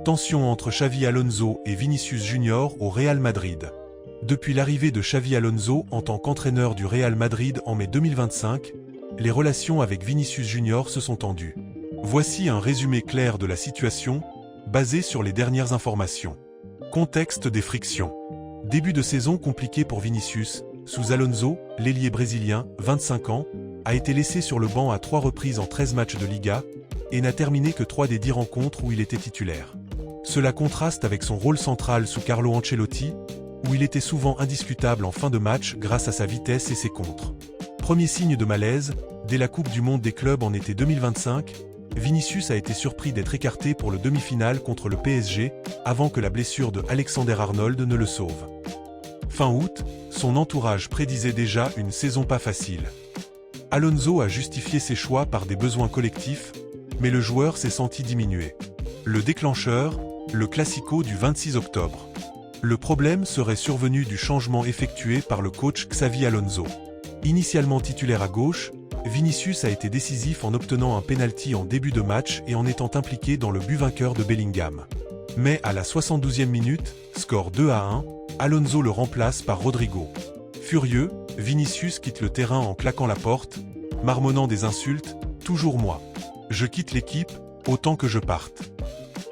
Tension entre Xavi Alonso et Vinicius Junior au Real Madrid. Depuis l'arrivée de Xavi Alonso en tant qu'entraîneur du Real Madrid en mai 2025, les relations avec Vinicius Junior se sont tendues. Voici un résumé clair de la situation, basé sur les dernières informations. Contexte des frictions. Début de saison compliqué pour Vinicius, sous Alonso, l'ailier brésilien, 25 ans, a été laissé sur le banc à 3 reprises en 13 matchs de Liga, et n'a terminé que 3 des 10 rencontres où il était titulaire. Cela contraste avec son rôle central sous Carlo Ancelotti, où il était souvent indiscutable en fin de match grâce à sa vitesse et ses contres. Premier signe de malaise, dès la Coupe du Monde des clubs en été 2025, Vinicius a été surpris d'être écarté pour le demi-finale contre le PSG, avant que la blessure de Alexander-Arnold ne le sauve. Fin août, son entourage prédisait déjà une saison pas facile. Alonso a justifié ses choix par des besoins collectifs, mais le joueur s'est senti diminué. Le déclencheur, le Classico du 26 octobre. Le problème serait survenu du changement effectué par le coach Xavi Alonso. Initialement titulaire à gauche, Vinicius a été décisif en obtenant un penalty en début de match et en étant impliqué dans le but vainqueur de Bellingham. Mais à la 72e minute, score 2-1, Alonso le remplace par Rodrigo. Furieux, Vinicius quitte le terrain en claquant la porte, marmonnant des insultes, « Toujours moi. Je quitte l'équipe, autant que je parte »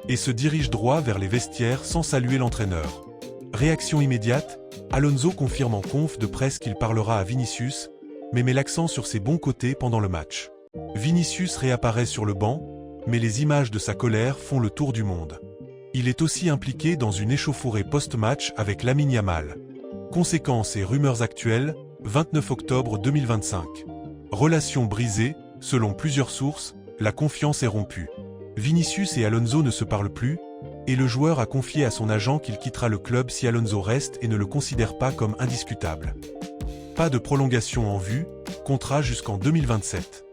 et se dirige droit vers les vestiaires sans saluer l'entraîneur. Réaction immédiate, Alonso confirme en conf de presse qu'il parlera à Vinicius, mais met l'accent sur ses bons côtés pendant le match. Vinicius réapparaît sur le banc, mais les images de sa colère font le tour du monde. Il est aussi impliqué dans une échauffourée post-match avec Lamine Yamal. Conséquences et rumeurs actuelles, 29 octobre 2025. Relation brisée, selon plusieurs sources, la confiance est rompue. Vinicius et Alonso ne se parlent plus, et le joueur a confié à son agent qu'il quittera le club si Alonso reste et ne le considère pas comme indiscutable. Pas de prolongation en vue, contrat jusqu'en 2027.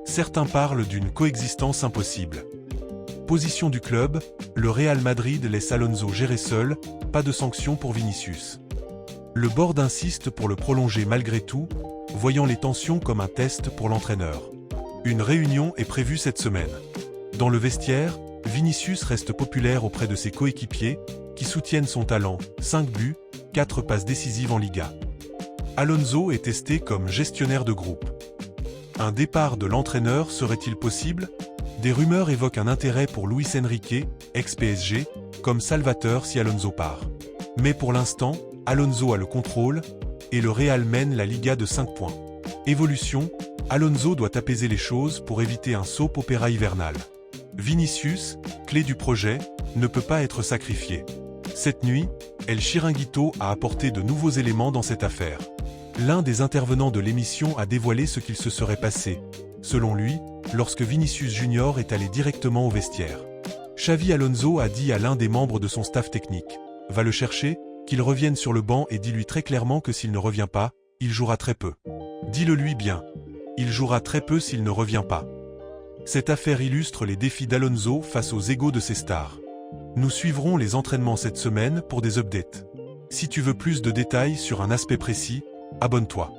Certains parlent d'une coexistence impossible. Position du club, le Real Madrid laisse Alonso gérer seul, pas de sanction pour Vinicius. Le board insiste pour le prolonger malgré tout, voyant les tensions comme un test pour l'entraîneur. Une réunion est prévue cette semaine. Dans le vestiaire, Vinicius reste populaire auprès de ses coéquipiers, qui soutiennent son talent, 5 buts, 4 passes décisives en Liga. Alonso est testé comme gestionnaire de groupe. Un départ de l'entraîneur serait-il possible? Des rumeurs évoquent un intérêt pour Luis Enrique, ex-PSG, comme salvateur si Alonso part. Mais pour l'instant, Alonso a le contrôle, et le Real mène la Liga de 5 points. Évolution, Alonso doit apaiser les choses pour éviter un soap opéra hivernal. Vinicius, clé du projet, ne peut pas être sacrifié. Cette nuit, El Chiringuito a apporté de nouveaux éléments dans cette affaire. L'un des intervenants de l'émission a dévoilé ce qu'il se serait passé, selon lui, lorsque Vinicius Junior est allé directement au vestiaire. Xavi Alonso a dit à l'un des membres de son staff technique, « Va le chercher, qu'il revienne sur le banc et dis-lui très clairement que s'il ne revient pas, il jouera très peu. Dis-le lui bien. Il jouera très peu s'il ne revient pas. » Cette affaire illustre les défis d'Alonso face aux égos de ses stars. Nous suivrons les entraînements cette semaine pour des updates. Si tu veux plus de détails sur un aspect précis, abonne-toi.